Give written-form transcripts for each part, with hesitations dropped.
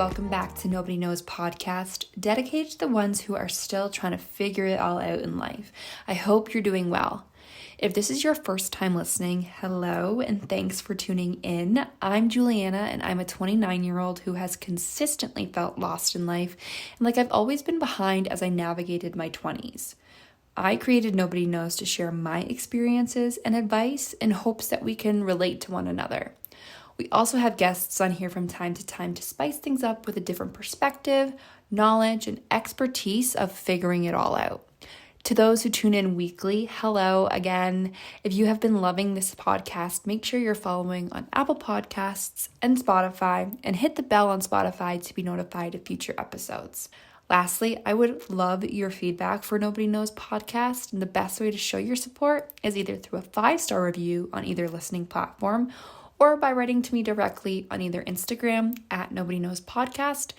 welcome back to Nobody Knows podcast, dedicated to the ones who are still trying to figure it all out in life. I hope you're doing well. If this is your first time listening, hello and thanks for tuning in. I'm Juliana and I'm a 29-year-old who has consistently felt lost in life and like I've always been behind as I navigated my 20s. I created Nobody Knows to share my experiences and advice in hopes that we can relate to one another. We also have guests on here from time to time to spice things up with a different perspective, knowledge, and expertise of figuring it all out. To those who tune in weekly, hello again. If you have been loving this podcast, make sure you're following on Apple Podcasts and Spotify, and hit the bell on Spotify to be notified of future episodes. Lastly, I would love your feedback for Nobody Knows podcast, and the best way to show your support is either through a 5-star review on either listening platform or by writing to me directly on either Instagram at Nobody Knows Podcast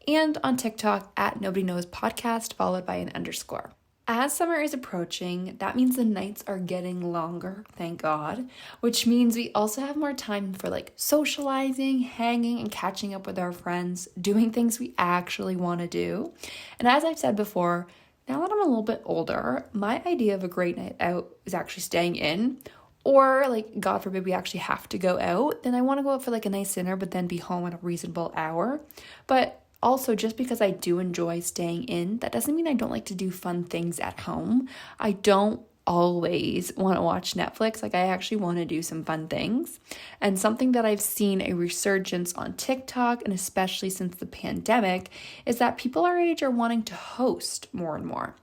and on TikTok at Nobody Knows Podcast followed by an underscore. As summer is approaching, that means the nights are getting longer, thank God, which means we also have more time for socializing, hanging, and catching up with our friends, doing things we actually want to do. And as I've said before, now that I'm a little bit older, my idea of a great night out is actually staying in. Or God forbid, we actually have to go out, then I want to go out for a nice dinner, but then be home at a reasonable hour. But also, just because I do enjoy staying in, that doesn't mean I don't like to do fun things at home. I don't always want to watch Netflix. I actually want to do some fun things. And something that I've seen a resurgence on TikTok, and especially since the pandemic, is that people our age are wanting to host more and more.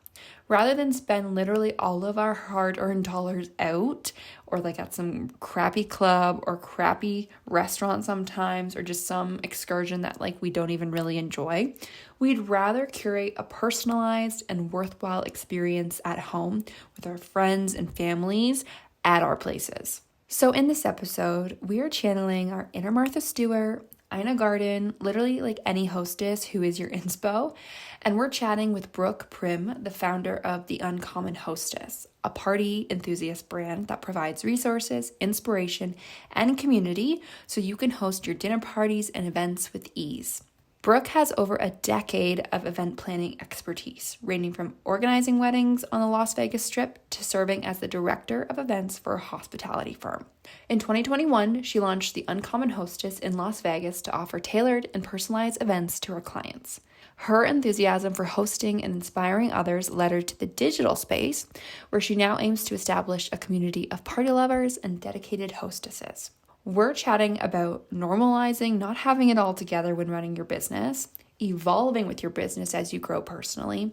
Rather than spend literally all of our hard-earned dollars out or at some crappy club or crappy restaurant sometimes or just some excursion that we don't even really enjoy, we'd rather curate a personalized and worthwhile experience at home with our friends and families at our places. So in this episode, we are channeling our inner Martha Stewart, Garten, literally any hostess who is your inspo. And we're chatting with Brooke Primm, the founder of the Uncommon Hostess, a party enthusiast brand that provides resources, inspiration, and community so you can host your dinner parties and events with ease. Brooke has over a decade of event planning expertise, ranging from organizing weddings on the Las Vegas Strip to serving as the director of events for a hospitality firm. In 2021, she launched the Uncommon Hostess in Las Vegas to offer tailored and personalized events to her clients. Her enthusiasm for hosting and inspiring others led her to the digital space, where she now aims to establish a community of party lovers and dedicated hostesses. We're chatting about normalizing not having it all together when running your business, evolving with your business as you grow personally,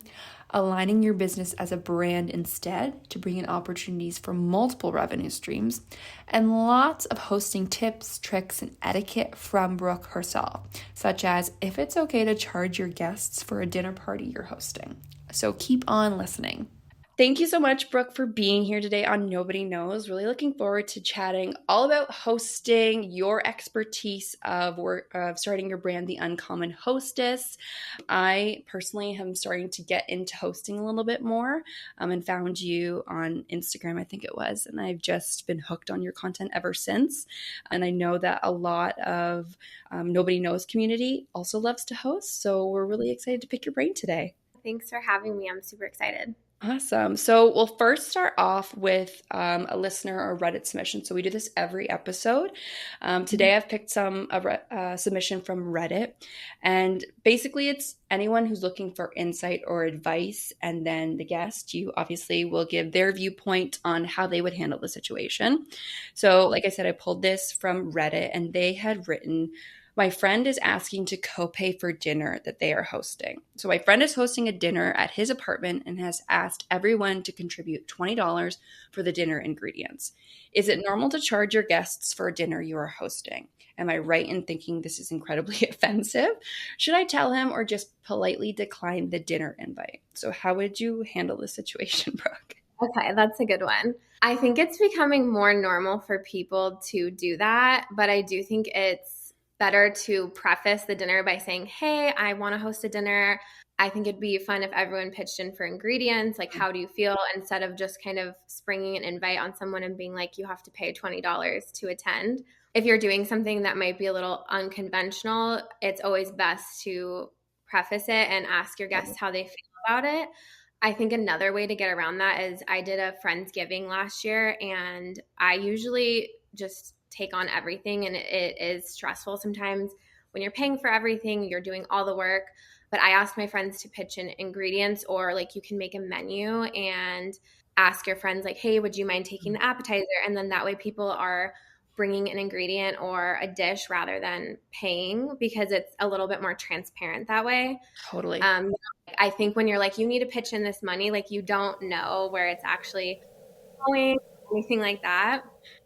aligning your business as a brand instead to bring in opportunities for multiple revenue streams, and lots of hosting tips, tricks, and etiquette from Brooke herself, such as if it's okay to charge your guests for a dinner party you're hosting. So keep on listening. Thank you so much, Brooke, for being here today on Nobody Knows. Really looking forward to chatting all about hosting, your expertise of starting your brand, The Uncommon Hostess. I personally am starting to get into hosting a little bit more and found you on Instagram, I think it was, and I've just been hooked on your content ever since. And I know that a lot of Nobody Knows community also loves to host, so we're really excited to pick your brain today. Thanks for having me. I'm super excited. Awesome. So we'll first start off with a listener or Reddit submission. So we do this every episode. Today I've picked a submission from Reddit. And basically it's anyone who's looking for insight or advice. And then the guest, you obviously will give their viewpoint on how they would handle the situation. So like I said, I pulled this from Reddit and they had written, my friend is asking to co-pay for dinner that they are hosting. So my friend is hosting a dinner at his apartment and has asked everyone to contribute $20 for the dinner ingredients. Is it normal to charge your guests for a dinner you are hosting? Am I right in thinking this is incredibly offensive? Should I tell him or just politely decline the dinner invite? So how would you handle this situation, Brooke? Okay, that's a good one. I think it's becoming more normal for people to do that, but I do think it's better to preface the dinner by saying, hey, I want to host a dinner. I think it'd be fun if everyone pitched in for ingredients, like how do you feel, instead of just kind of springing an invite on someone and being like, you have to pay $20 to attend. If you're doing something that might be a little unconventional, it's always best to preface it and ask your guests how they feel about it. I think another way to get around that is I did a Friendsgiving last year, and I usually just take on everything, and it is stressful sometimes when you're paying for everything, you're doing all the work. But I ask my friends to pitch in ingredients, or like you can make a menu and ask your friends like, hey, would you mind taking the appetizer? And then that way people are bringing an ingredient or a dish rather than paying, because it's a little bit more transparent that way. Totally. I think when you're like, you need to pitch in this money, like you don't know where it's actually going, anything like that.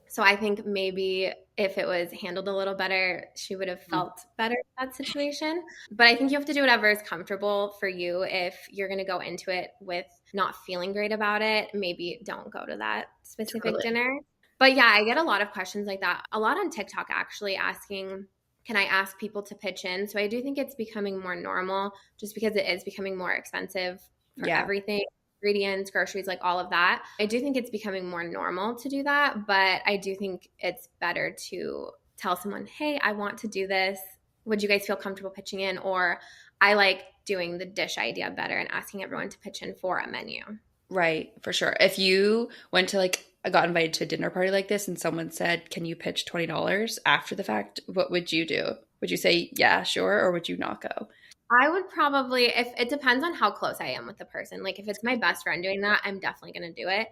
So I think maybe if it was handled a little better, she would have felt better in that situation. But I think you have to do whatever is comfortable for you. If you're going to go into it with not feeling great about it, maybe don't go to that specific dinner. But yeah, I get a lot of questions like that. A lot on TikTok actually asking, can I ask people to pitch in? So I do think it's becoming more normal, just because it is becoming more expensive for everything. Ingredients, groceries, like all of that. I do think it's becoming more normal to do that, but I do think it's better to tell someone, hey, I want to do this. Would you guys feel comfortable pitching in? Or I like doing the dish idea better and asking everyone to pitch in for a menu. Right, for sure. If you went to like, I got invited to a dinner party like this and someone said, can you pitch $20 after the fact, what would you do? Would you say, yeah, sure, or would you not go? I would probably, if it depends on how close I am with the person. Like if it's my best friend doing that, I'm definitely going to do it.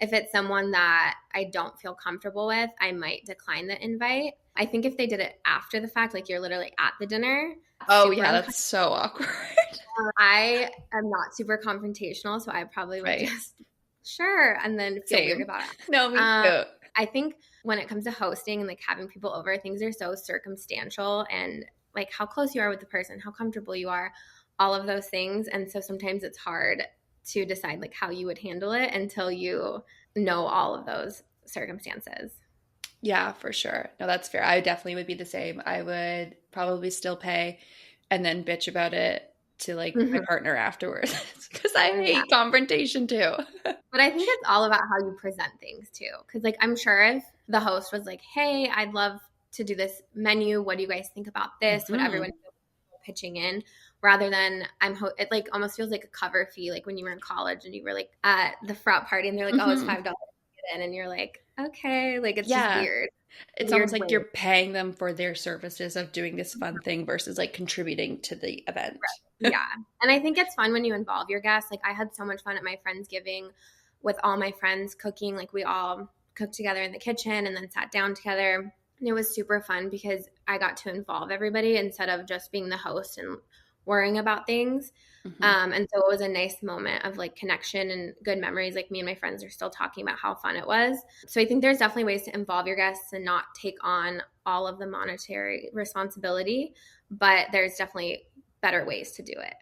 If it's someone that I don't feel comfortable with, I might decline the invite. I think if they did it after the fact, like you're literally at the dinner. Oh yeah, that's so awkward. I am not super confrontational, so I probably would just, sure, and then feel weird about it. No, me too. I think when it comes to hosting and like having people over, things are so circumstantial, and like how close you are with the person, how comfortable you are, all of those things. And so sometimes it's hard to decide like how you would handle it until you know all of those circumstances. Yeah, for sure. No, that's fair. I definitely would be the same. I would probably still pay and then bitch about it to like my partner afterwards, because I hate confrontation too. But I think it's all about how you present things too. Because like I'm sure if the host was like, hey, I'd love to do this menu, what do you guys think about this? Would everyone feel pitching in, rather than it like almost feels like a cover fee, like when you were in college and you were like at the frat party and they're like, oh, it's $5 to get in, and you're like, okay, like it's just weird. It's almost like you're paying them for their services of doing this fun thing versus like contributing to the event. Right. Yeah. And I think it's fun when you involve your guests. Like I had so much fun at my Friendsgiving with all my friends cooking. Like we all cooked together in the kitchen and then sat down together. And it was super fun because I got to involve everybody instead of just being the host and worrying about things. And so it was a nice moment of like connection and good memories. Like me and my friends are still talking about how fun it was. So I think there's definitely ways to involve your guests and not take on all of the monetary responsibility, but there's definitely better ways to do it.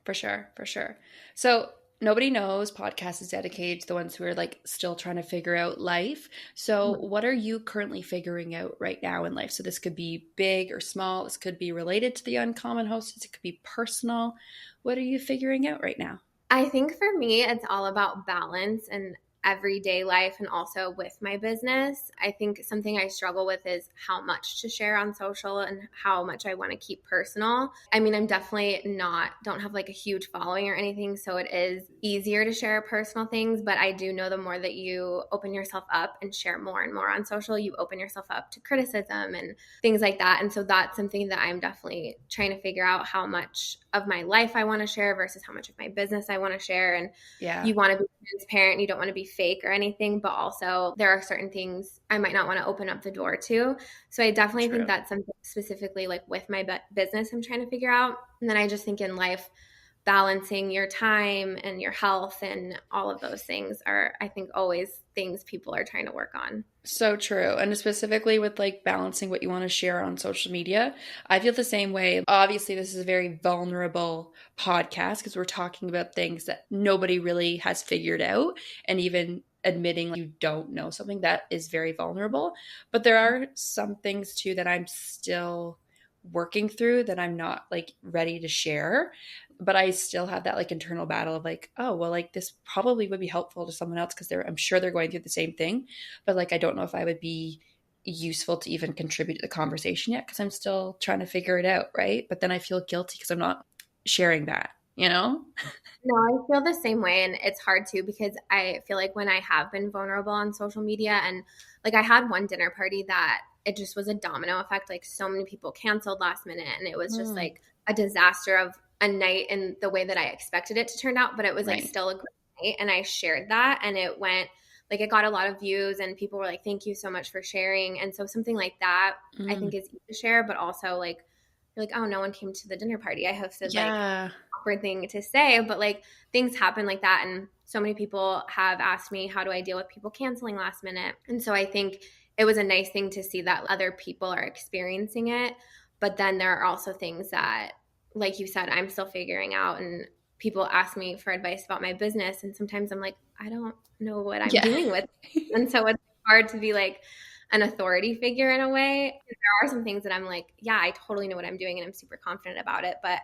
For sure. For sure. So Nobody Knows podcast is dedicated to the ones who are like still trying to figure out life. So what are you currently figuring out right now in life? So this could be big or small. This could be related to the Uncommon Hostess. It could be personal. What are you figuring out right now? I think for me, it's all about balance and everyday life, and also with my business. I think something I struggle with is how much to share on social and how much I want to keep personal. I mean, I'm definitely don't have like a huge following or anything, so it is easier to share personal things, but I do know the more that you open yourself up and share more and more on social, you open yourself up to criticism and things like that. And so that's something that I'm definitely trying to figure out, how much of my life I want to share versus how much of my business I want to share. And you want to be transparent, you don't want to be fake or anything, but also there are certain things I might not want to open up the door to. So I definitely think that's something specifically like with my business I'm trying to figure out. And then I just think in life, balancing your time and your health and all of those things are, I think, always things people are trying to work on. So true. And specifically with like balancing what you want to share on social media, I feel the same way. Obviously, this is a very vulnerable podcast because we're talking about things that nobody really has figured out, and even admitting like you don't know something, that is very vulnerable. But there are some things too that I'm still working through that I'm not like ready to share. But I still have that like internal battle of like, oh, well, like this probably would be helpful to someone else because I'm sure they're going through the same thing. But like, I don't know if I would be useful to even contribute to the conversation yet because I'm still trying to figure it out. Right. But then I feel guilty because I'm not sharing that, you know? No, I feel the same way. And it's hard too because I feel like when I have been vulnerable on social media, and like I had one dinner party that it just was a domino effect. Like so many people canceled last minute, and it was just like a disaster of a night in the way that I expected it to turn out. But it was like Right. still a great night. And I shared that, and it went like it got a lot of views, and people were like, thank you so much for sharing. And so something like that I think is easy to share, but also like, you're like, oh, no one came to the dinner party I hosted. Like, Yeah. awkward thing to say, but like things happen like that. And so many people have asked me, how do I deal with people canceling last minute? And so I think it was a nice thing to see that other people are experiencing it. But then there are also things that, like you said, I'm still figuring out. And people ask me for advice about my business. And sometimes I'm like, I don't know what I'm Yeah. doing with it. And so it's hard to be like an authority figure in a way. And there are some things that I'm like, yeah, I totally know what I'm doing and I'm super confident about it. But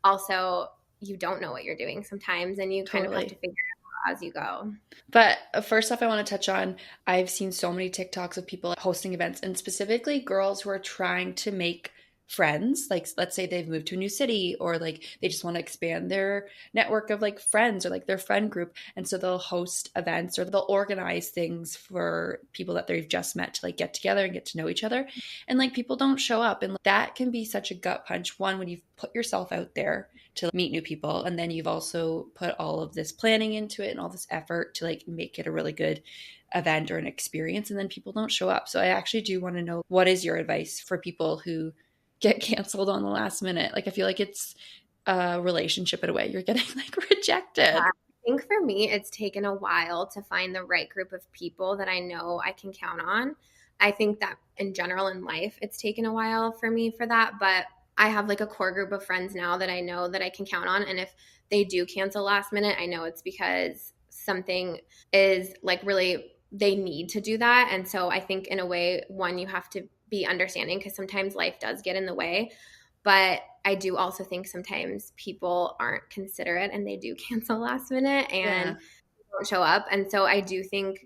also, you don't know what you're doing sometimes, and you kind of have to Totally. figure it out as you go. But first off, I want to touch on I've seen so many TikToks of people hosting events and specifically girls who are trying to make friends. Like, let's say they've moved to a new city or like they just want to expand their network of like friends or like their friend group. And so they'll host events or they'll organize things for people that they've just met to like get together and get to know each other. And like people don't show up. And that can be such a gut punch. One, when you've put yourself out there to meet new people. And then you've also put all of this planning into it and all this effort to like make it a really good event or an experience. And then people don't show up. So I actually do want to know, what is your advice for people who get canceled on the last minute? Like, I feel like it's a relationship in a way. You're getting like rejected. I think for me, it's taken a while to find the right group of people that I know I can count on. I think that in general in life, it's taken a while for me for that. But I have like a core group of friends now that I know that I can count on. And if they do cancel last minute, I know it's because something is like really, they need to do that. And so I think in a way, one, you have to be understanding because sometimes life does get in the way. But I do also think sometimes people aren't considerate and they do cancel last minute Yeah. and don't show up. And so I do think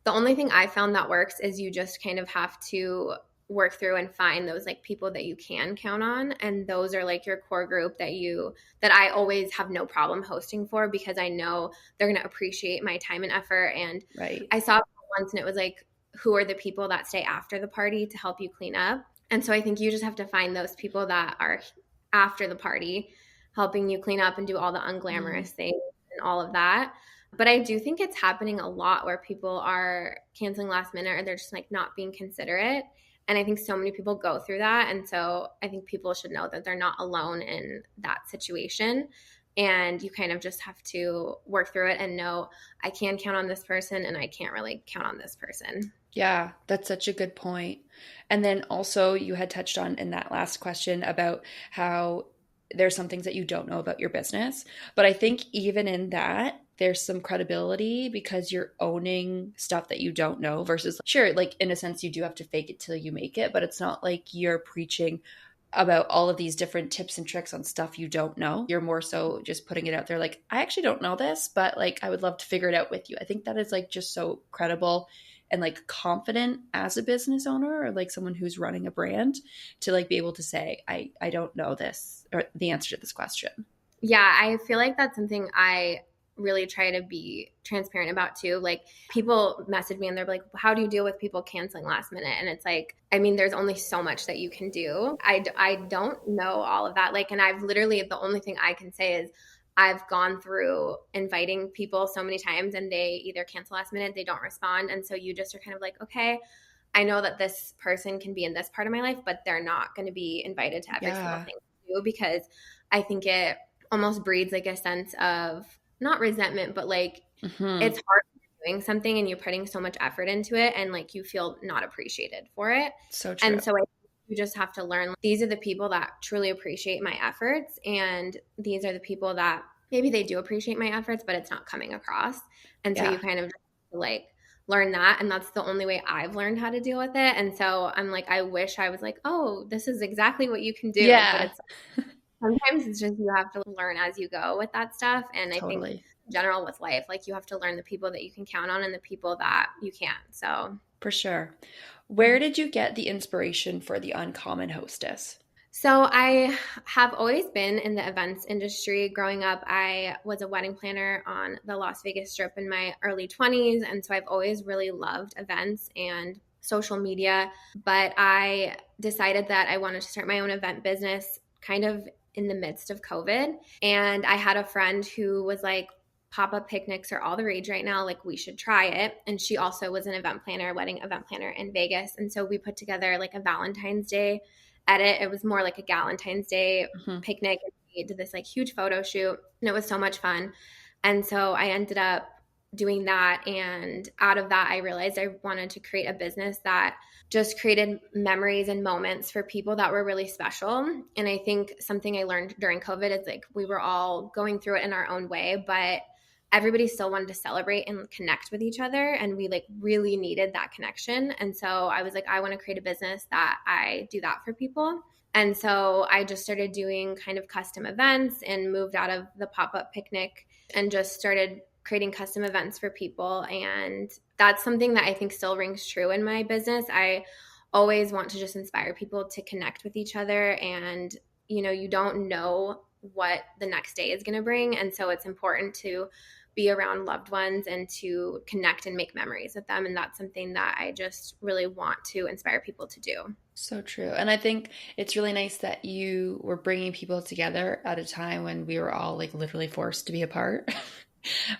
the only thing I found that works is you just kind of have to work through and find those like people that you can count on, and those are like your core group that I always have no problem hosting for because I know they're going to appreciate my time and effort. And Right. I saw once and it was like, who are the people that stay after the party to help you clean up? And so I think you just have to find those people that are after the party helping you clean up and do all the unglamorous things and all of that. But I do think it's happening a lot where people are canceling last minute or they're just like not being considerate. And I think so many people go through that. And so I think people should know that they're not alone in that situation. And you kind of just have to work through it and know I can count on this person and I can't really count on this person. Yeah, that's such a good point. And then also, you had touched on in that last question about how there's some things that you don't know about your business. But I think even in that, there's some credibility because you're owning stuff that you don't know versus, sure, like in a sense, you do have to fake it till you make it, but it's not like you're preaching about all of these different tips and tricks on stuff you don't know. You're more so just putting it out there like, I actually don't know this, but like I would love to figure it out with you. I think that is like just so credible and like confident as a business owner or like someone who's running a brand to like be able to say, I don't know this or the answer to this question. Yeah, I feel like that's something I really try to be transparent about too. Like people message me and they're like, how do you deal with people canceling last minute? And it's like, I mean, there's only so much that you can do. I don't know all of that. Like, and I've literally, the only thing I can say is I've gone through inviting people so many times and they either cancel last minute, they don't respond. And so you just are kind of like, okay, I know that this person can be in this part of my life, but they're not going to be invited to every single thing I do because I think it almost breeds like a sense of not resentment, but like it's hard when you're doing something and you're putting so much effort into it and like you feel not appreciated for it. So true. And so I think you just have to learn these are the people that truly appreciate my efforts. And these are the people that maybe they do appreciate my efforts, but it's not coming across. And so you kind of just like learn that. And that's the only way I've learned how to deal with it. And so I'm like, I wish I was like, oh, this is exactly what you can do. But Yeah, it's sometimes it's just you have to learn as you go with that stuff. And I think totally. in general with life, like you have to learn the people that you can count on and the people that you can't. So For sure. Where did you get the inspiration for the Uncommon Hostess? So I have always been in the events industry. Growing up, I was a wedding planner on the Las Vegas Strip in my early 20s. And so I've always really loved events and social media. But I decided that I wanted to start my own event business kind of in the midst of COVID. And I had a friend who was like, pop-up picnics are all the rage right now, like we should try it. And she also was an event planner, wedding event planner in Vegas. And so we put together like a Valentine's Day edit. It was more like a Galentine's Day Mhm. picnic. And we did this like huge photo shoot, and it was so much fun. And so I ended up doing that. And out of that, I realized I wanted to create a business that just created memories and moments for people that were really special. And I think something I learned during COVID is like we were all going through it in our own way, but everybody still wanted to celebrate and connect with each other, and we like really needed that connection. And so I was like, I want to create a business that I do that for people. And so I just started doing kind of custom events and moved out of the pop-up picnic and just started creating custom events for people. And that's something that I think still rings true in my business. I always want to just inspire people to connect with each other. And you don't know what the next day is going to bring, and so it's important to be around loved ones and to connect and make memories with them. And that's something that I just really want to inspire people to do. So true. And I think it's really nice that you were bringing people together at a time when we were all like literally forced to be apart.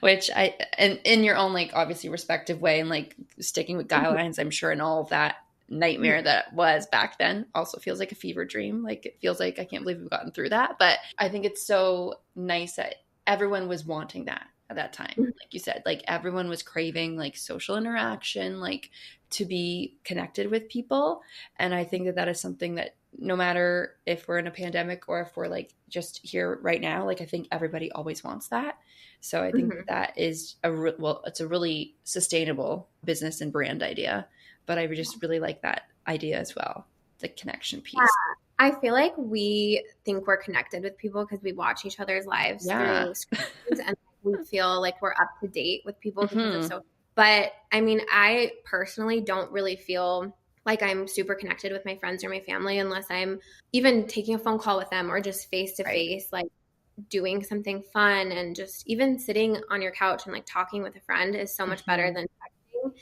Which and in your own like obviously respective way and like sticking with guidelines, I'm sure, and all of that nightmare that was back then also feels like a fever dream. Like it feels like I can't believe we've gotten through that. But I think it's so nice that everyone was wanting that at that time. Like you said, like everyone was craving like social interaction, like to be connected with people. And I think that that is something that no matter if we're in a pandemic or if we're like just here right now, like I think everybody always wants that. So I think Mm-hmm. that is well, it's a really sustainable business and brand idea. But I just really like that idea as well, the connection Yeah. piece. I feel like we think we're connected with people because we watch each other's lives Yeah. through screens, and we feel like we're up to date with people because of Hmm. social. But I mean, I personally don't really feel like I'm super connected with my friends or my family unless I'm even taking a phone call with them or just face to Right. face, like doing something fun. And just even sitting on your couch and like talking with a friend is so much better Hmm. than texting.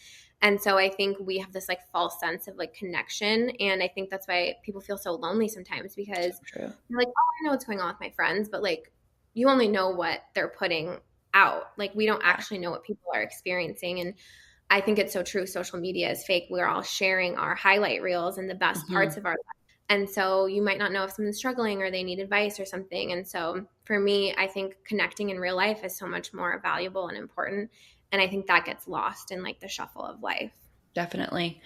And so I think we have this like false sense of like connection. And I think that's why people feel so lonely sometimes, So because true. you're like, oh, I know what's going on with my friends, but like you only know what they're putting out. Like we don't Yeah. actually know what people are experiencing. And I think it's so true. Social media is fake. We're all sharing our highlight reels and the best Hmm. parts of our life. And so you might not know if someone's struggling or they need advice or something. And so for me, I think connecting in real life is so much more valuable and important. And I think that gets lost in like the shuffle of life. Definitely.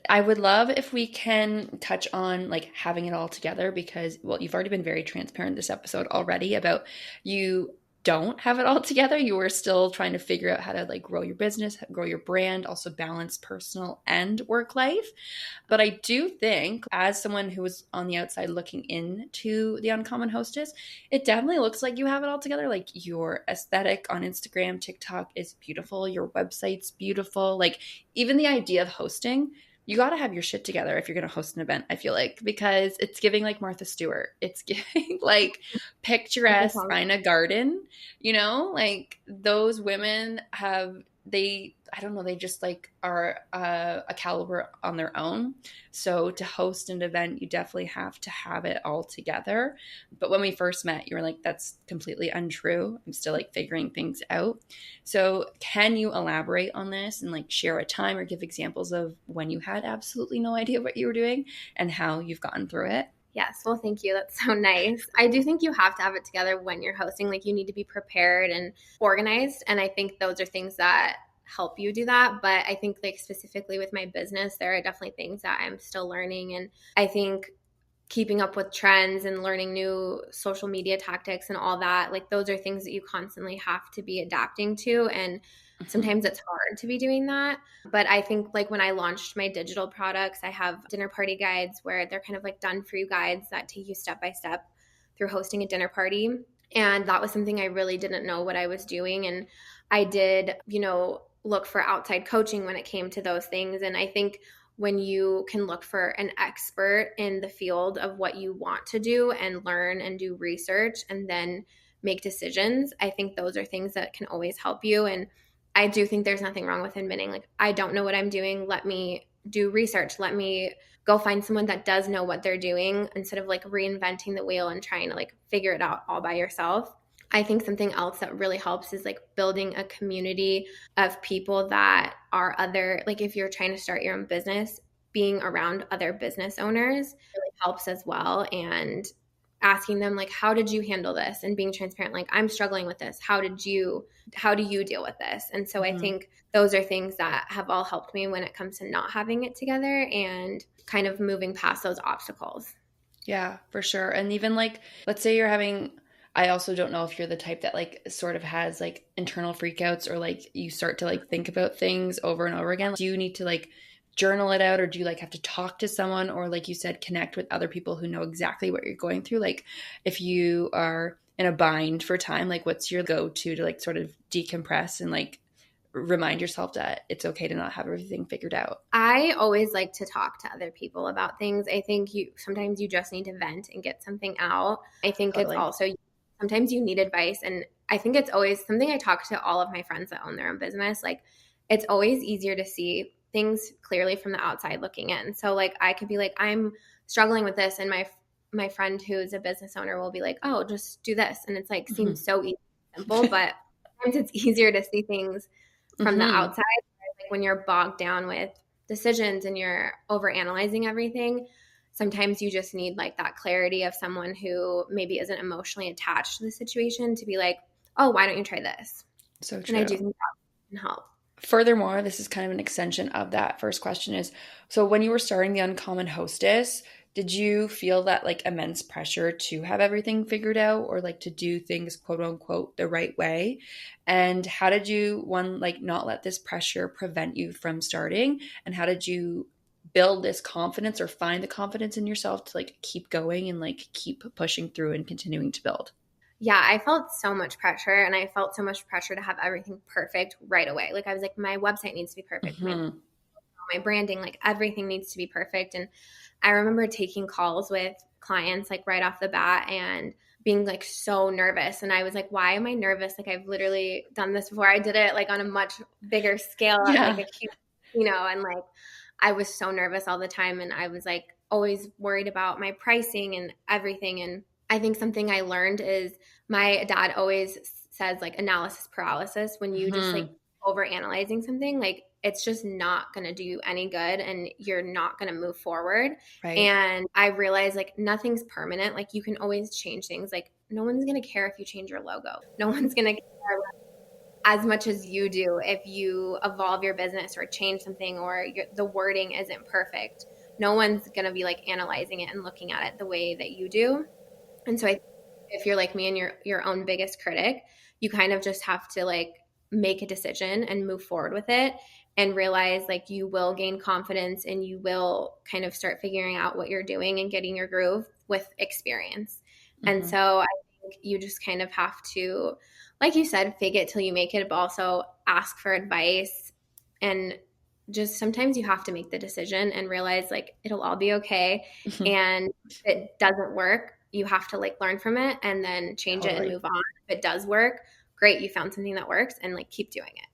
I would love if we can touch on like having it all together because, well, you've already been very transparent this episode already about you don't have it all together. You are still trying to figure out how to like grow your business, grow your brand, also balance personal and work life. But I do think, as someone who was on the outside looking into the Uncommon Hostess, it definitely looks like you have it all together. Like your aesthetic on Instagram, TikTok is beautiful. Your website's beautiful. Like even the idea of hosting, you got to have your shit together if you're going to host an event, I feel like, because it's giving like Martha Stewart. It's giving like I think picturesque Ina Garden, like those women have they I don't know, they just like are a caliber on their own. So to host an event, you definitely have to have it all together. But when we first met, you were like, that's completely untrue. I'm still like figuring things out. So can you elaborate on this and like share a time or give examples of when you had absolutely no idea what you were doing and how you've gotten through it? Yes. Well, thank you. That's so nice. I do think you have to have it together when you're hosting. Like, you need to be prepared and organized. And I think those are things that help you do that. But I think, like, specifically with my business, there are definitely things that I'm still learning. And I think keeping up with trends and learning new social media tactics and all that, like, those are things that you constantly have to be adapting to. And Sometimes it's hard to be doing that. But I think like when I launched my digital products, I have dinner party guides where they're kind of like done for you guides that take you step by step through hosting a dinner party. And that was something I really didn't know what I was doing. And I did, look for outside coaching when it came to those things. And I think when you can look for an expert in the field of what you want to do and learn and do research and then make decisions, I think those are things that can always help you. And I do think there's nothing wrong with admitting, like, I don't know what I'm doing. Let me do research. Let me go find someone that does know what they're doing instead of like reinventing the wheel and trying to like figure it out all by yourself. I think something else that really helps is like building a community of people that are other, like if you're trying to start your own business, being around other business owners really helps as well. And asking them like, how did you handle this? And being transparent, like, I'm struggling with this. How do you deal with this? And so I think those are things that have all helped me when it comes to not having it together and kind of moving past those obstacles. Yeah, for sure. And even like, let's say you're having, I also don't know if you're the type that like sort of has like internal freakouts or like you start to like think about things over and over again. Do you need to like journal it out, or do you like have to talk to someone, or like you said, connect with other people who know exactly what you're going through? Like if you are in a bind for time, like what's your go-to to like sort of decompress and like remind yourself that it's okay to not have everything figured out? I always like to talk to other people about things. I think sometimes you just need to vent and get something out. I think Totally. it's also sometimes you need advice. And I think it's always something I talk to all of my friends that own their own business. Like it's always easier to see things clearly from the outside looking in. So like I could be like, I'm struggling with this, and my friend who's a business owner will be like, oh, just do this. And it's like seems so easy and simple, but sometimes it's easier to see things from the outside. Like when you're bogged down with decisions and you're over analyzing everything, sometimes you just need like that clarity of someone who maybe isn't emotionally attached to the situation to be like, oh, why don't you try this? So true. And I do think that can help. Furthermore, this is kind of an extension of that first question is, so when you were starting the Uncommon Hostess, did you feel that like immense pressure to have everything figured out or like to do things quote unquote the right way? And how did you, one, like not let this pressure prevent you from starting? And how did you build this confidence or find the confidence in yourself to like keep going and like keep pushing through and continuing to build? Yeah, I felt so much pressure, and I felt so much pressure to have everything perfect right away. Like I was like, my website needs to be perfect. My branding, like everything needs to be perfect. And I remember taking calls with clients like right off the bat and being like so nervous. And I was like, why am I nervous? Like I've literally done this before. I did it like on a much bigger scale at like a huge, and like I was so nervous all the time. And I was like always worried about my pricing and everything. And I think something I learned is my dad always says like analysis paralysis. When you just like over analyzing something, like it's just not going to do you any good and you're not going to move forward. Right. And I realized like nothing's permanent. Like you can always change things. Like no one's going to care if you change your logo. No one's going to care as much as you do if you evolve your business or change something or the wording isn't perfect. No one's going to be like analyzing it and looking at it the way that you do. And so if you're like me and you're your own biggest critic, you kind of just have to like make a decision and move forward with it and realize like you will gain confidence and you will kind of start figuring out what you're doing and getting your groove with experience. And so I think you just kind of have to, like you said, fake it till you make it, but also ask for advice. And just sometimes you have to make the decision and realize like it'll all be okay. And if it doesn't work, you have to like learn from it and then change it and move on. If it does work, great, you found something that works, and like keep doing it.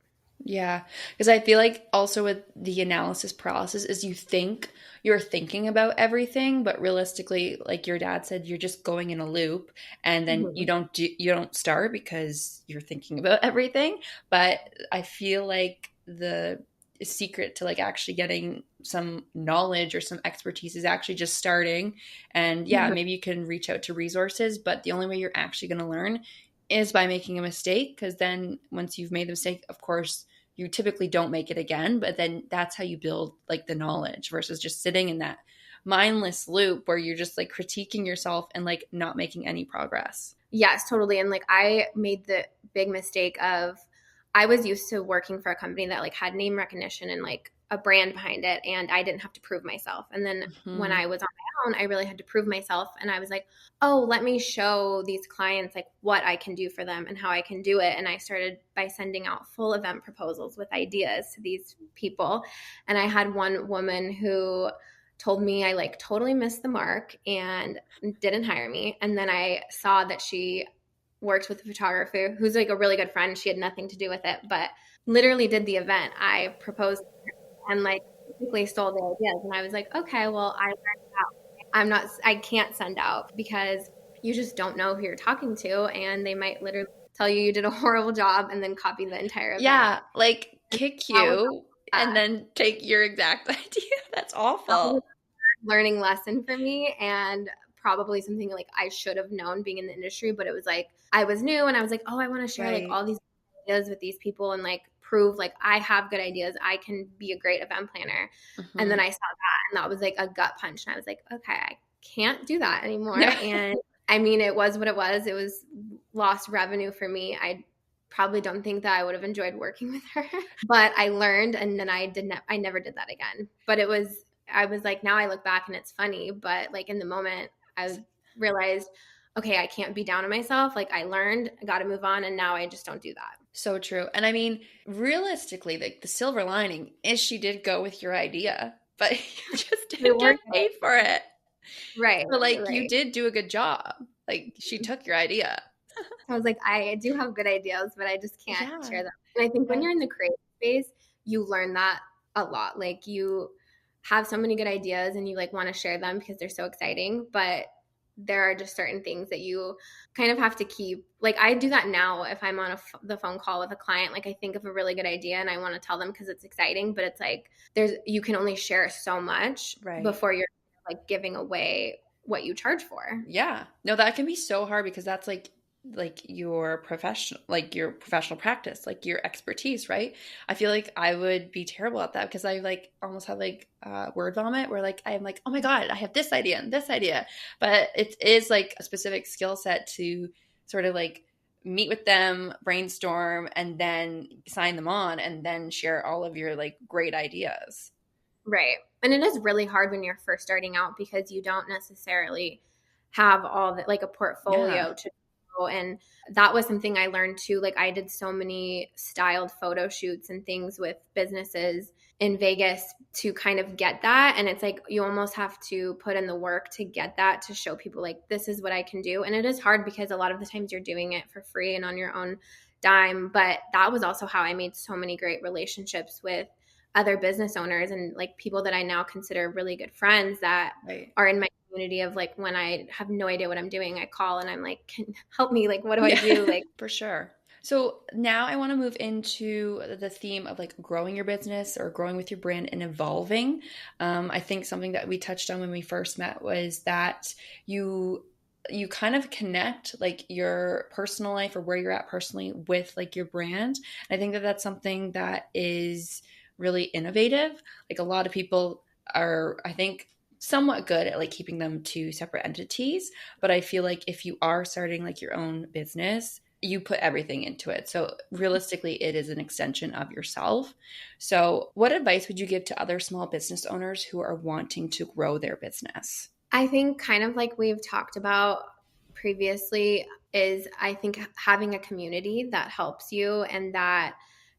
Yeah, because I feel like also with the analysis paralysis is you're thinking about everything, but realistically, like your dad said, you're just going in a loop, and then you don't start because you're thinking about everything. But I feel like the secret to like actually getting some knowledge or some expertise is actually just starting. And yeah, maybe you can reach out to resources, but the only way you're actually going to learn is by making a mistake, because then once you've made the mistake, of course, you typically don't make it again, but then that's how you build like the knowledge versus just sitting in that mindless loop where you're just like critiquing yourself and like not making any progress. Yes, totally. And like I made the big mistake of I was used to working for a company that like had name recognition and like a brand behind it, and I didn't have to prove myself. And then when Mhm. I was on my own, I really had to prove myself, and I was like, oh, let me show these clients like what I can do for them and how I can do it. And I started by sending out full event proposals with ideas to these people. And I had one woman who told me I like totally missed the mark and didn't hire me. And then I saw that she worked with a photographer who's like a really good friend. She had nothing to do with it, but literally did the event. I proposed and like basically stole the ideas. And I was like, okay, well, I learned that I can't send out because you just don't know who you're talking to. And they might literally tell you you did a horrible job and then copy the entire event. Yeah, like And kick that was, you and then take your exact idea. That's that was awful. a learning lesson for me, and probably something like I should have known being in the industry, but it was like I was new and I was like, oh, I want to share like Right. all these ideas with these people and like prove like I have good ideas. I can be a great event planner. And then Mhm. I saw that and that was like a gut punch. And I was like, okay, I can't do that anymore. Yeah. And I mean, it was what it was. It was lost revenue for me. I probably don't think that I would have enjoyed working with her, but I learned and then I never did that again. But I was like, now I look back and it's funny, but like in the moment, I realized, okay, I can't be down on myself. Like I learned, I got to move on, and now I just don't do that. So true. And I mean, realistically, like the silver lining is she did go with your idea, but you just It didn't get worked paid for it. right, So like you right. did do a good job. Like she took your idea. I was like, I do have good ideas, but I just can't Yeah. share them. And I think when Yeah. you're in the creative space, you learn that a lot. Like you have so many good ideas and you like want to share them because they're so exciting, but there are just certain things that you kind of have to keep. Like I do that now if I'm on the phone call with a client. Like I think of a really good idea and I want to tell them because it's exciting, but it's like you can only share so much Right. before you're like giving away what you charge for. Yeah. No, that can be so hard because that's like your professional practice, like your expertise, right? I feel like I would be terrible at that because I like almost have like word vomit where like I'm like, "Oh my God, I have this idea and this idea." But it is like a specific skill set to sort of like meet with them, brainstorm, and then sign them on and then share all of your like great ideas. Right. And it is really hard when you're first starting out because you don't necessarily have all the like a Yeah. portfolio to go. And that was something I learned too. Like I did so many styled photo shoots and things with businesses in Vegas to kind of get that. And it's like you almost have to put in the work to get that to show people like this is what I can do. And it is hard because a lot of the times you're doing it for free and on your own dime. But that was also how I made so many great relationships with other business owners and like people that I now consider really good friends that Right. are in my community of like when I have no idea what I'm doing, I call and I'm like, can you help me? Like, what do I Yeah, do? Like, for sure. So now I want to move into the theme of like growing your business or growing with your brand and evolving. I think something that we touched on when we first met was that you you kind of connect like your personal life or where you're at personally with like your brand. And I think that that's something that is really innovative. Like a lot of people are, I think, somewhat good at like keeping them two separate entities, but I feel like if you are starting like your own business, you put everything into it. So realistically, it is an extension of yourself. So, what advice would you give to other small business owners who are wanting to grow their business? I think kind of like we've talked about previously is I think having a community that helps you and that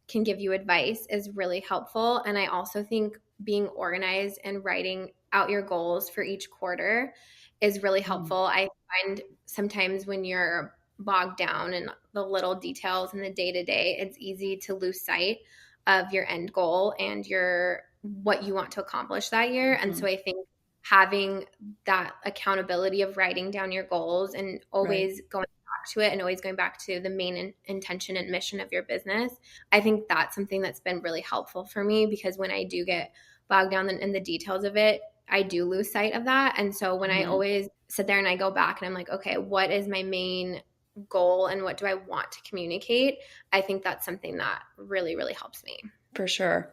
can give you advice is really helpful. And I also think being organized and writing out your goals for each quarter is really Mm. helpful. I find sometimes when you're bogged down in the little details and the day to day, it's easy to lose sight of your end goal and your what you want to accomplish that year. And Mhm. so I think having that accountability of writing down your goals and Right. always going back to it and always going back to the main intention and mission of your business. I think that's something that's been really helpful for me because when I do get bogged down in the details of it, I do lose sight of that. And so when I Mhm. always sit there and I go back and I'm like, okay, what is my main goal and what do I want to communicate? I think that's something that really, really helps me. For sure.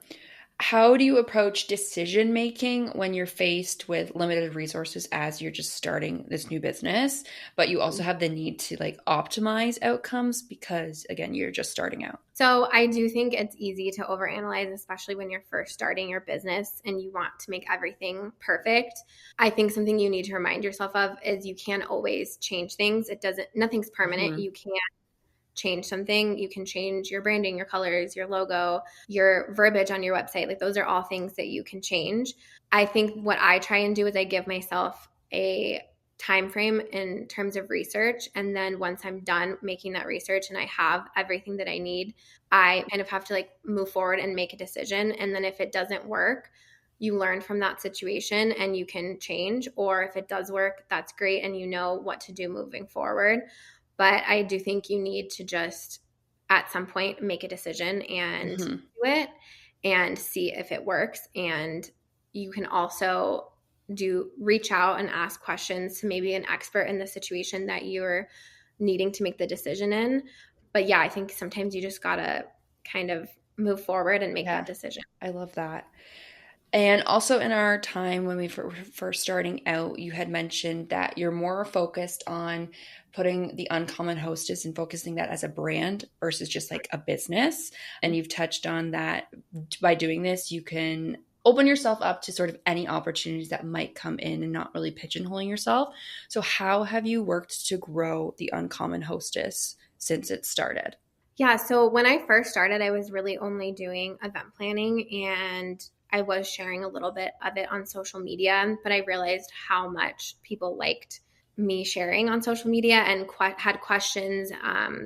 How do you approach decision making when you're faced with limited resources as you're just starting this new business, but you also have the need to like optimize outcomes because again, you're just starting out? So I do think it's easy to overanalyze, especially when you're first starting your business and you want to make everything perfect. I think something you need to remind yourself of is you can't always change things. Nothing's permanent. Mhm. You can't change something. You can change your branding, your colors, your logo, your verbiage on your website. Like those are all things that you can change. I think what I try and do is I give myself a time frame in terms of research, and then once I'm done making that research and I have everything that I need, I kind of have to like move forward and make a decision. And then if it doesn't work, you learn from that situation and you can change, or if it does work, that's great and you know what to do moving forward. But I do think you need to just at some point make a decision and do Mhm. it and see if it works. And you can also reach out and ask questions to maybe an expert in the situation that you're needing to make the decision in. But yeah, I think sometimes you just gotta kind of move forward and make that Yeah, decision. I love that. And also in our time when we were first starting out, you had mentioned that you're more focused on putting the Uncommon Hostess and focusing that as a brand versus just like a business. And you've touched on that by doing this, you can open yourself up to sort of any opportunities that might come in and not really pigeonholing yourself. So, how have you worked to grow the Uncommon Hostess since it started? Yeah, so when I first started, I was really only doing event planning and I was sharing a little bit of it on social media, but I realized how much people liked me sharing on social media and had questions.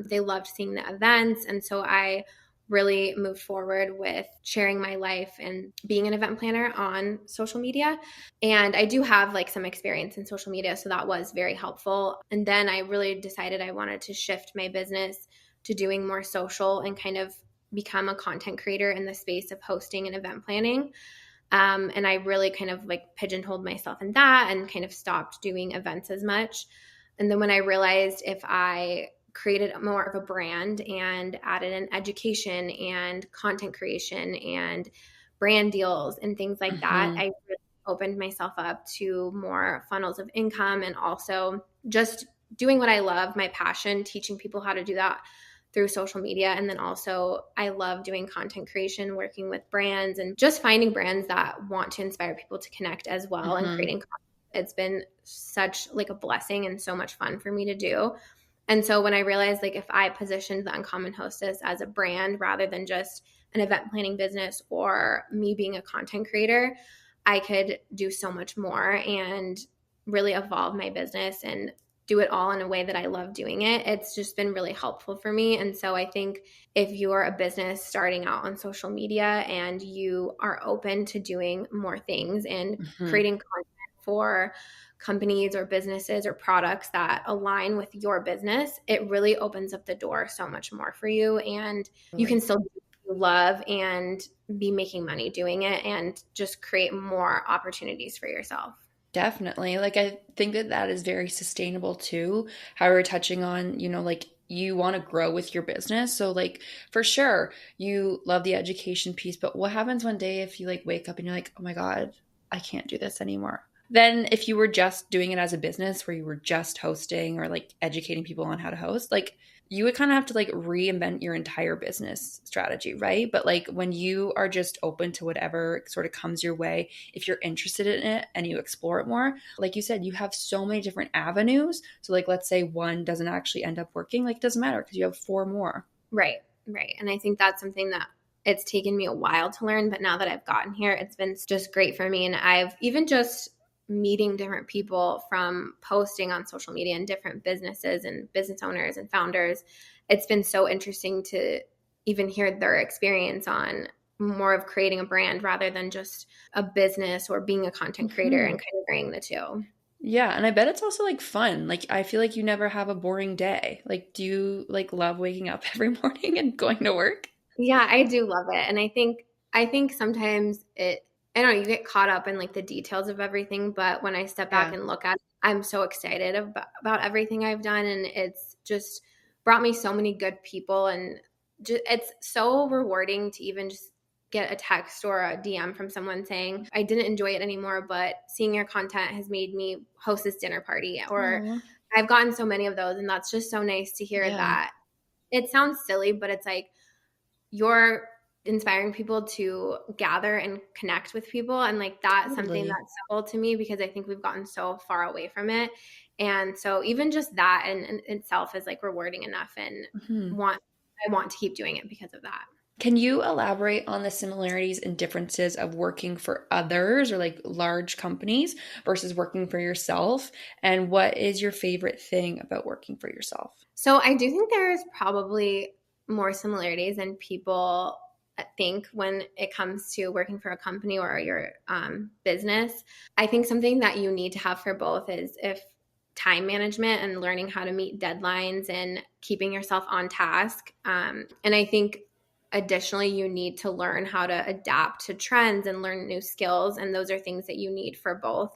They loved seeing the events. And so I really moved forward with sharing my life and being an event planner on social media. And I do have like some experience in social media, so that was very helpful. And then I really decided I wanted to shift my business to doing more social and kind of become a content creator in the space of hosting and event planning. And I really kind of like pigeonholed myself in that and kind of stopped doing events as much. And then when I realized if I created more of a brand and added in education and content creation and brand deals and things like that, Hmm. I really opened myself up to more funnels of income and also just doing what I love, my passion, teaching people how to do that through social media. And then also, I love doing content creation, working with brands, and just finding brands that want to inspire people to connect as well and Hmm. creating content. It's been such like a blessing and so much fun for me to do. And so when I realized like if I positioned the Uncommon Hostess as a brand rather than just an event planning business or me being a content creator, I could do so much more and really evolve my business and do it all in a way that I love doing it. It's just been really helpful for me. And so I think if you're a business starting out on social media and you are open to doing more things and Hmm. creating content for companies or businesses or products that align with your business, it really opens up the door so much more for you. And you can still do what you love and be making money doing it and just create more opportunities for yourself. Definitely. Like, I think that that is very sustainable too. How we're touching on, like you want to grow with your business. So, like, for sure, you love the education piece, but what happens one day if you like wake up and you're like, oh my God, I can't do this anymore? Then, if you were just doing it as a business where you were just hosting or like educating people on how to host, like, you would kind of have to like reinvent your entire business strategy, right? But like when you are just open to whatever sort of comes your way, if you're interested in it and you explore it more, like you said, you have so many different avenues. So, like, let's say one doesn't actually end up working, like, it doesn't matter because you have four more. Right, right. And I think that's something that it's taken me a while to learn, but now that I've gotten here, it's been just great for me. And I've even just meeting different people from posting on social media and different businesses and business owners and founders. It's been so interesting to even hear their experience on more of creating a brand rather than just a business or being a content creator and Hmm. kind of bringing the two. Yeah, and I bet it's also like fun. Like, I feel like you never have a boring day. Like, do you like love waking up every morning and going to work? Yeah, I do love it. And I think sometimes I don't know, you get caught up in like the details of everything, but when I step back Yeah. and look at it, I'm so excited about everything I've done and it's just brought me so many good people and it's so rewarding to even just get a text or a DM from someone saying, I didn't enjoy it anymore, but seeing your content has made me host this dinner party. Or Aw. I've gotten so many of those, and that's just so nice to hear Yeah, that. It sounds silly, but it's like you're inspiring people to gather and connect with people. And like that's something totally. that's simple to me because I think we've gotten so far away from it. And so even just that in itself is like rewarding enough, and Mhm. I want to keep doing it because of that. Can you elaborate on the similarities and differences of working for others or like large companies versus working for yourself? And what is your favorite thing about working for yourself? So I do think there is probably more similarities than people think when it comes to working for a company or your business. I think something that you need to have for both is if time management and learning how to meet deadlines and keeping yourself on task. And I think additionally, you need to learn how to adapt to trends and learn new skills. And those are things that you need for both.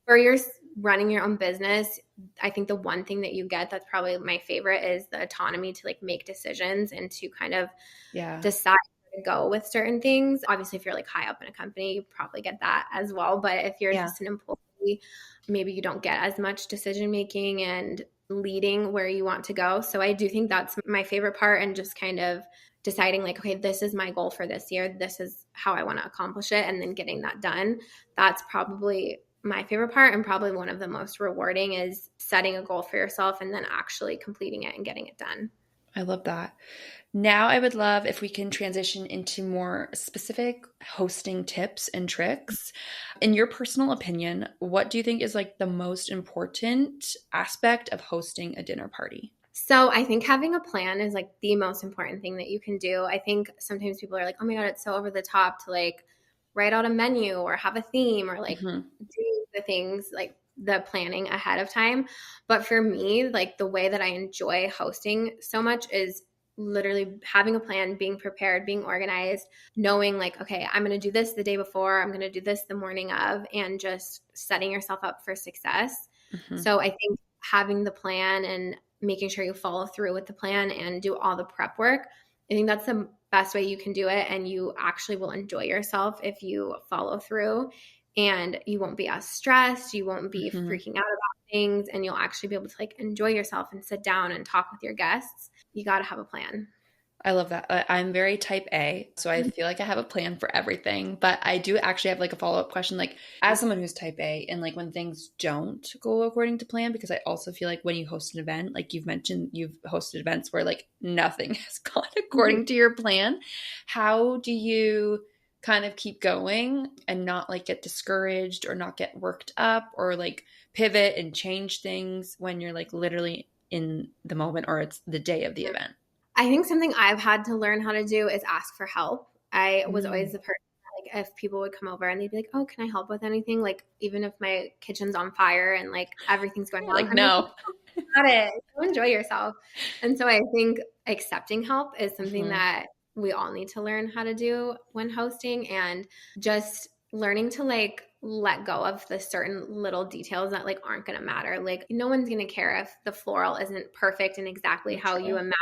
For your running your own business, I think the one thing that you get that's probably my favorite is the autonomy to like make decisions and to kind of Yeah. decide where to go with certain things. Obviously, if you're like high up in a company, you probably get that as well. But if you're Yeah. just an employee, maybe you don't get as much decision making and leading where you want to go. So I do think that's my favorite part, and just kind of deciding like, okay, this is my goal for this year. This is how I want to accomplish it, and then getting that done. That's probably my favorite part, and probably one of the most rewarding is setting a goal for yourself and then actually completing it and getting it done. I love that. Now, I would love if we can transition into more specific hosting tips and tricks. In your personal opinion, what do you think is like the most important aspect of hosting a dinner party? So I think having a plan is like the most important thing that you can do. I think sometimes people are like, oh my God, it's so over the top to like write out a menu or have a theme or like Hmm. do the things like the planning ahead of time. But for me, like the way that I enjoy hosting so much is literally having a plan, being prepared, being organized, knowing like, okay, I'm going to do this the day before, I'm going to do this the morning of, and just setting yourself up for success. Hmm. So I think having the plan and making sure you follow through with the plan and do all the prep work, I think that's the best way you can do it. And you actually will enjoy yourself if you follow through, and you won't be as stressed. You won't be Hmm. freaking out about things, and you'll actually be able to like enjoy yourself and sit down and talk with your guests. You got to have a plan. I love that. I'm very type A, so I feel like I have a plan for everything. But I do actually have like a follow up question, like as someone who's type A, and like when things don't go according to plan, because I also feel like when you host an event, like you've mentioned, you've hosted events where like nothing has gone according to your plan. How do you kind of keep going and not like get discouraged or not get worked up or like pivot and change things when you're like literally in the moment or it's the day of the event? I think something I've had to learn how to do is ask for help. I was always Mm. the person that, like, if people would come over and they'd be like, "Oh, can I help with anything?" Like, even if my kitchen's on fire and like everything's going You're wrong, like, I'm like, no. "Got it. Go enjoy yourself." And so I think accepting help is something Mhm. that we all need to learn how to do when hosting, and just learning to like let go of the certain little details that like aren't going to matter. Like no one's going to care if the floral isn't perfect and exactly So how you true. imagined,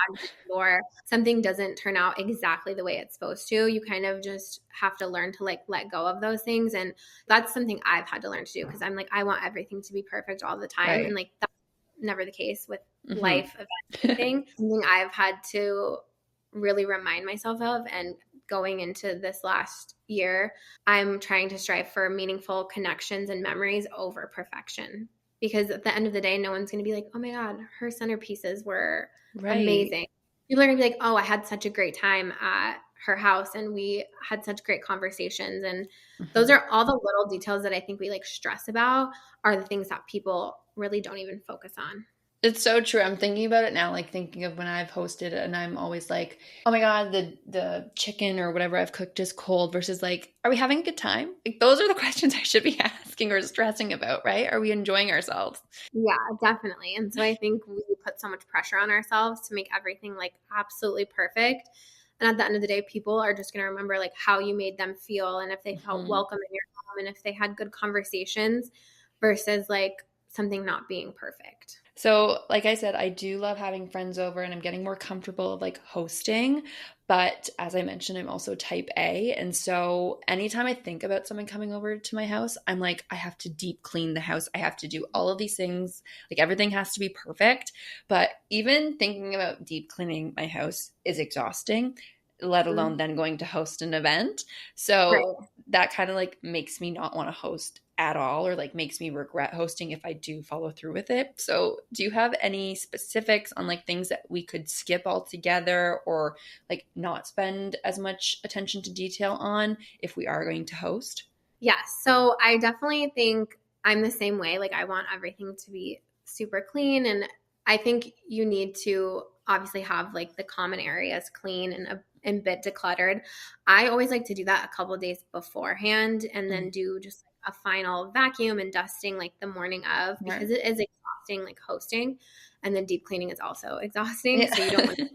or something doesn't turn out exactly the way it's supposed to. You kind of just have to learn to like let go of those things. And that's something I've had to learn to do, because I'm like, I want everything to be perfect all the time. And Right. like that's never the case with Mhm. life events, anything. Something I've had to really remind myself of. And going into this last year, I'm trying to strive for meaningful connections and memories over perfection. Because at the end of the day, no one's going to be like, oh my God, her centerpieces were Right. amazing. People are going to be like, oh, I had such a great time at her house and we had such great conversations. And those Mhm. are all the little details that I think we like stress about, are the things that people really don't even focus on. It's so true. I'm thinking about it now, like thinking of when I've hosted and I'm always like, oh my God, the chicken or whatever I've cooked is cold versus like, are we having a good time? Like those are the questions I should be asking or stressing about, right? Are we enjoying ourselves? Yeah, definitely. And so I think we put so much pressure on ourselves to make everything like absolutely perfect. And at the end of the day, people are just going to remember like how you made them feel and if they felt Mhm. welcome in your home and if they had good conversations, versus like something not being perfect. So, like I said, I do love having friends over and I'm getting more comfortable of like hosting. But as I mentioned, I'm also type A. And so anytime I think about someone coming over to my house, I'm like, I have to deep clean the house. I have to do all of these things. Like everything has to be perfect. But even thinking about deep cleaning my house is exhausting, let alone then going to host an event. So Right. that kind of like makes me not want to host at all, or like makes me regret hosting if I do follow through with it. So, do you have any specifics on like things that we could skip altogether or like not spend as much attention to detail on if we are going to host? Yes. So I definitely think I'm the same way. Like I want everything to be super clean. And I think you need to obviously have like the common areas clean and a bit decluttered. I always like to do that a couple of days beforehand and then do just like a final vacuum and dusting like the morning of, because it is exhausting like hosting. And then deep cleaning is also exhausting. Yeah. So you don't want to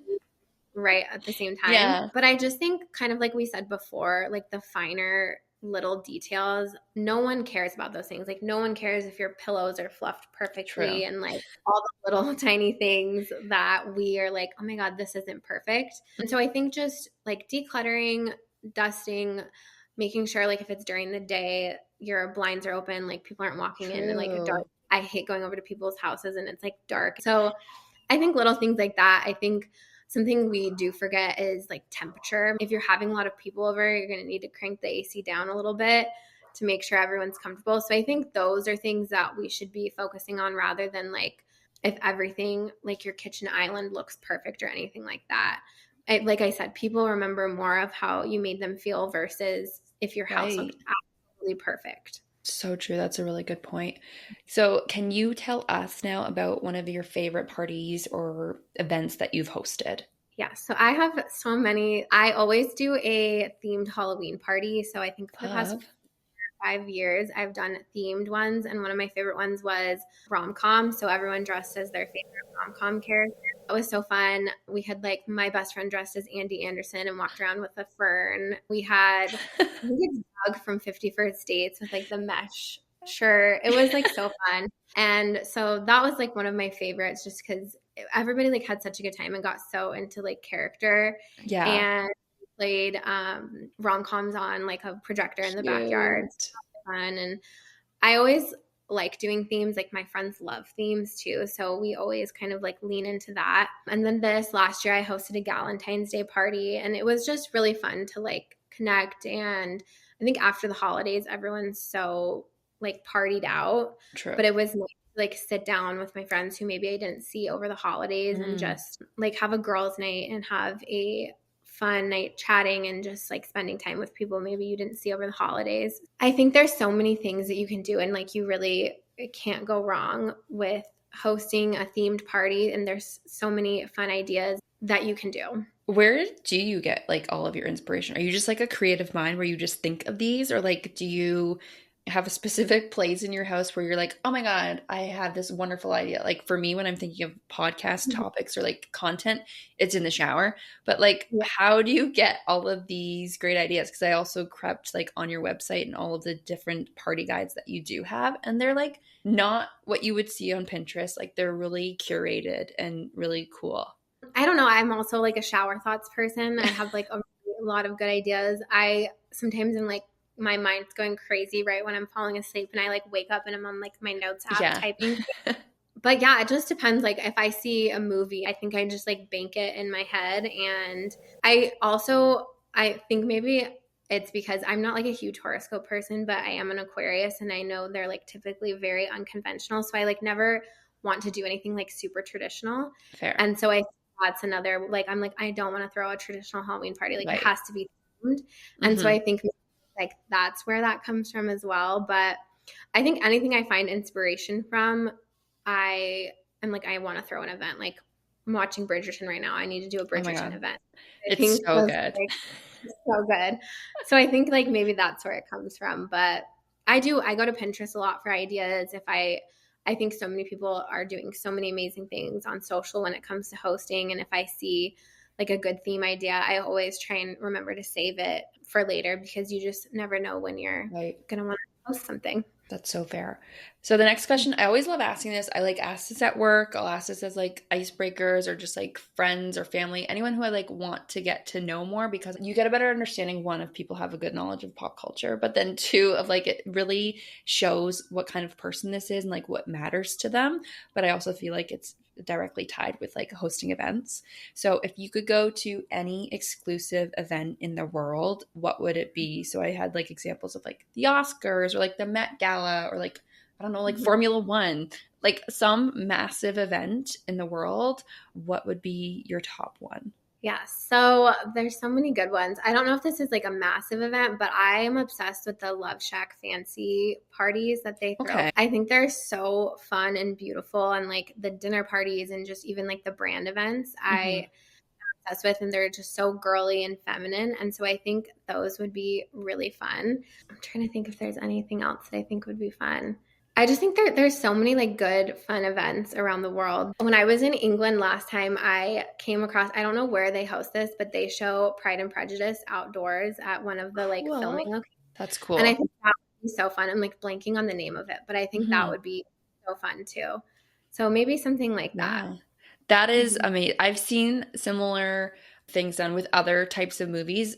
right at the same time. Yeah. But I just think kind of like we said before, like the finer little details, no one cares about those things. Like no one cares if your pillows are fluffed perfectly True. and like all the little tiny things that we are like, oh my God, this isn't perfect. And so I think just like decluttering, dusting, making sure like if it's during the day, your blinds are open, like people aren't walking in and like a dark. True. I hate going over to people's houses and it's like dark. So I think little things like that. I think something we do forget is like temperature. If you're having a lot of people over, you're going to need to crank the AC down a little bit to make sure everyone's comfortable. So I think those are things that we should be focusing on rather than like if everything like your kitchen island looks perfect or anything like that. Like I said, people remember more of how you made them feel versus if your house Right. looked absolutely perfect. So true. That's a really good point. So, can you tell us now about one of your favorite parties or events that you've hosted? Yeah, so I have so many. I always do a themed Halloween party. So I think for the past Love. 5 years, I've done themed ones. And one of my favorite ones was rom com. So everyone dressed as their favorite rom com character. It was so fun. We had like my best friend dressed as Andy Anderson and walked around with a fern. We had, I think it's Doug from 50 First Dates with like the mesh shirt. It was like so fun. And so that was like one of my favorites just because everybody like had such a good time and got so into like character Yeah. and played rom-coms on like a projector in the backyard. Cute. Fun. And I always like doing themes. Like my friends love themes too. So we always kind of like lean into that. And then this last year I hosted a Valentine's Day party and it was just really fun to like connect. And I think after the holidays, everyone's so like partied out. True. But it was nice to, like sit down with my friends who maybe I didn't see over the holidays and just like have a girls' night and have a fun night chatting and just like spending time with people maybe you didn't see over the holidays. I think there's so many things that you can do and like you really can't go wrong with hosting a themed party and there's so many fun ideas that you can do. Where do you get like all of your inspiration? Are you just like a creative mind where you just think of these, or like do you have a specific place in your house where you're like, oh my God, I have this wonderful idea? Like for me, when I'm thinking of podcast topics or like content, it's in the shower. But like, Yeah. how do you get all of these great ideas? Because I also crept like on your website and all of the different party guides that you do have, and they're like not what you would see on Pinterest. Like they're really curated and really cool. I don't know. I'm also like a shower thoughts person. I have like a lot of good ideas. I sometimes am like my mind's going crazy right when I'm falling asleep and I like wake up and I'm on like my notes app typing. But yeah, it just depends. Like if I see a movie, I think I just like bank it in my head. And I think maybe it's because I'm not like a huge horoscope person, but I am an Aquarius and I know they're like typically very unconventional. So I like never want to do anything like super traditional. Fair. And so that's another, like, I'm like, I don't want to throw a traditional Halloween party. Like it has to be themed. And so I think like that's where that comes from as well. But I think anything I find inspiration from, I am like, I want to throw an event. Like I'm watching Bridgerton right now. I need to do a Bridgerton event. It's so good. So good. So I think like maybe that's where it comes from. But I go to Pinterest a lot for ideas. I think so many people are doing so many amazing things on social when it comes to hosting. And if I see like a good theme idea, I always try and remember to save it for later because you just never know when you're going to want to host something. That's so fair. So the next question, I always love asking this. I like ask this at work. I'll ask this as like icebreakers or just like friends or family, anyone who I like want to get to know more, because you get a better understanding, one, if people have a good knowledge of pop culture, but then two, of like it really shows what kind of person this is and like what matters to them. But I also feel like it's directly tied with like hosting events. So if you could go to any exclusive event in the world, what would it be? So I had like examples of like the Oscars or like the Met Gala or like, I don't know, like Formula One, like some massive event in the world. What would be your top one? Yeah, so there's so many good ones. I don't know if this is like a massive event, but I am obsessed with the Love Shack fancy parties that they throw. Okay. I think they're so fun and beautiful, and like the dinner parties and just even like the brand events I am obsessed with, and they're just so girly and feminine. And so I think those would be really fun. I'm trying to think if there's anything else that I think would be fun. I just think there's so many like good fun events around the world. When I was in England last time, I came across, I don't know where they host this, but they show Pride and Prejudice outdoors at one of the like filming Cool. locations. That's And I cool. think that would be so fun. I'm like blanking on the name of it, but I think that Mhm. would be so fun too. So maybe something like that. Yeah. That is Mhm. amazing. I've seen similar things done with other types of movies,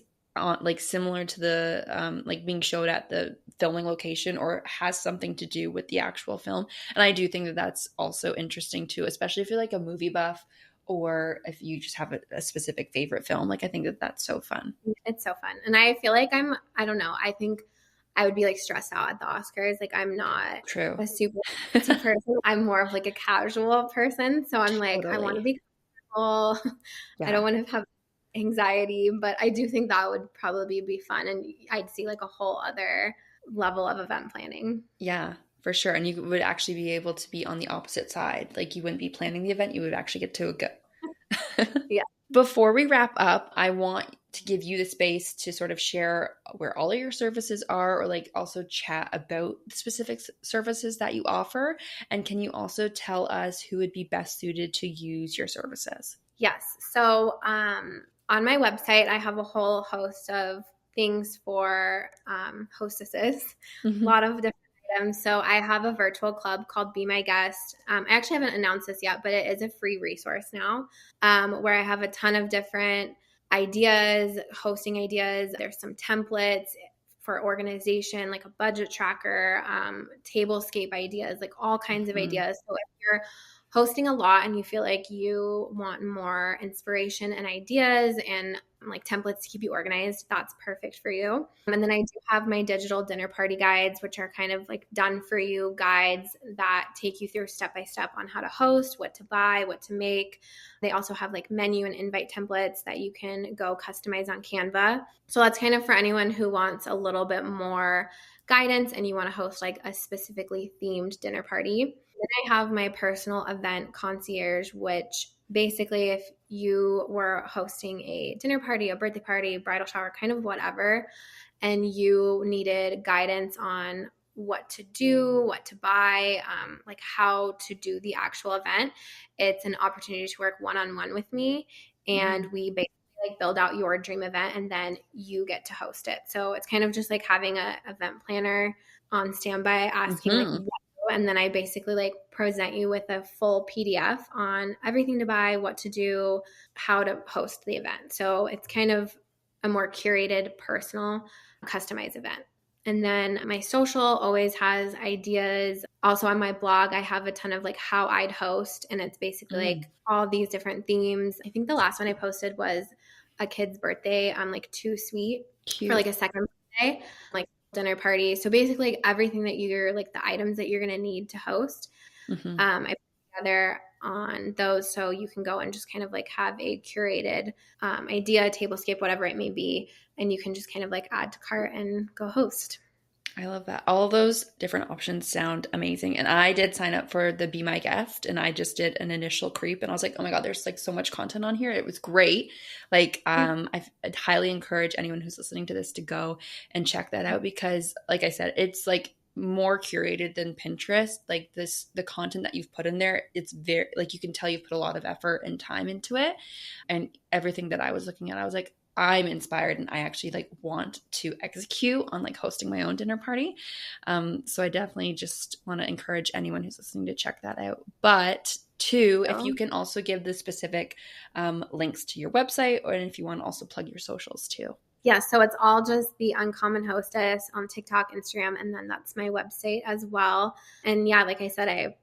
like similar to the like being showed at the filming location or has something to do with the actual film. And I do think that that's also interesting too, especially if you're like a movie buff or if you just have a specific favorite film. Like I think that that's so fun. It's so fun. And I feel like I don't know, I think I would be like stressed out at the Oscars. Like I'm not True. a super fancy person. I'm more of like a casual person. So I'm like, I want to Totally. be comfortable. I don't Yeah. want to have anxiety, but I do think that would probably be fun. And I'd see like a whole other level of event planning. Yeah, for sure. And you would actually be able to be on the opposite side. Like you wouldn't be planning the event, you would actually get to go. Yeah. Before we wrap up, I want to give you the space to sort of share where all of your services are or like also chat about the specific services that you offer. And can you also tell us who would be best suited to use your services? Yes. So on my website, I have a whole host of things for hostesses, a Hmm. lot of different items. So I have a virtual club called Be My Guest. I actually haven't announced this yet, but it is a free resource now where I have a ton of different ideas, hosting ideas. There's some templates for organization, like a budget tracker, tablescape ideas, like all kinds of Hmm. ideas. So if you're hosting a lot and you feel like you want more inspiration and ideas and like templates to keep you organized, that's perfect for you. And then I do have my digital dinner party guides, which are kind of like done for you guides that take you through step by step on how to host, what to buy, what to make. They also have like menu and invite templates that you can go customize on Canva. So that's kind of for anyone who wants a little bit more guidance and you want to host like a specifically themed dinner party. Then I have my personal event concierge, which basically, if you were hosting a dinner party, a birthday party, bridal shower, kind of whatever, and you needed guidance on what to do, what to buy, like how to do the actual event, it's an opportunity to work one on one with me. And we basically like build out your dream event and then you get to host it. So it's kind of just like having a event planner on standby asking like Hmm. what, and then I basically like present you with a full PDF on everything to buy, what to do, how to host the event. So it's kind of a more curated, personal, customized event. And then my social always has ideas. Also on my blog, I have a ton of like how I'd host, and it's basically Mm. like all these different themes. I think the last one I posted was a kid's birthday. I'm like too sweet for Cute. like a second birthday, like dinner party. So basically, like, everything that you're like the items that you're gonna need to host, Hmm. I put together on those, so you can go and just kind of like have a curated idea, tablescape, whatever it may be, and you can just kind of like add to cart and go host. I love that. All of those different options sound amazing. And I did sign up for the Be My Guest and I just did an initial creep and I was like, oh my God, there's like so much content on here. It was great. Like, I'd highly encourage anyone who's listening to this to go and check that out because, like I said, it's like more curated than Pinterest. Like the content that you've put in there, it's very, like, you can tell you've put a lot of effort and time into it. And everything that I was looking at, I was like, I'm inspired and I actually like want to execute on like hosting my own dinner party. So I definitely just want to encourage anyone who's listening to check that out. But two, if you can also give the specific links to your website, or if you want to also plug your socials too. Yeah, so it's all just the Uncommon Hostess on TikTok, Instagram, and then that's my website as well. And yeah, like I said, I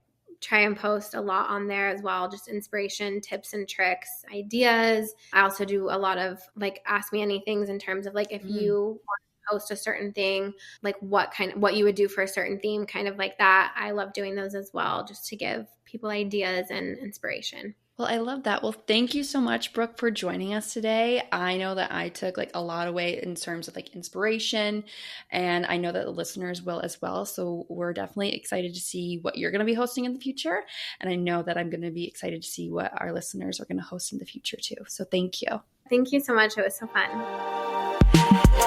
try and post a lot on there as well, just inspiration, tips and tricks, ideas. I also do a lot of like ask me anythings in terms of like if you want to post a certain thing, like what you would do for a certain theme, kind of like that. I love doing those as well, just to give people ideas and inspiration. Well, I love that. Well, thank you so much, Brooke, for joining us today. I know that I took like a lot away in terms of like inspiration, and I know that the listeners will as well. So we're definitely excited to see what you're going to be hosting in the future. And I know that I'm going to be excited to see what our listeners are going to host in the future too. So thank you. Thank you so much. It was so fun.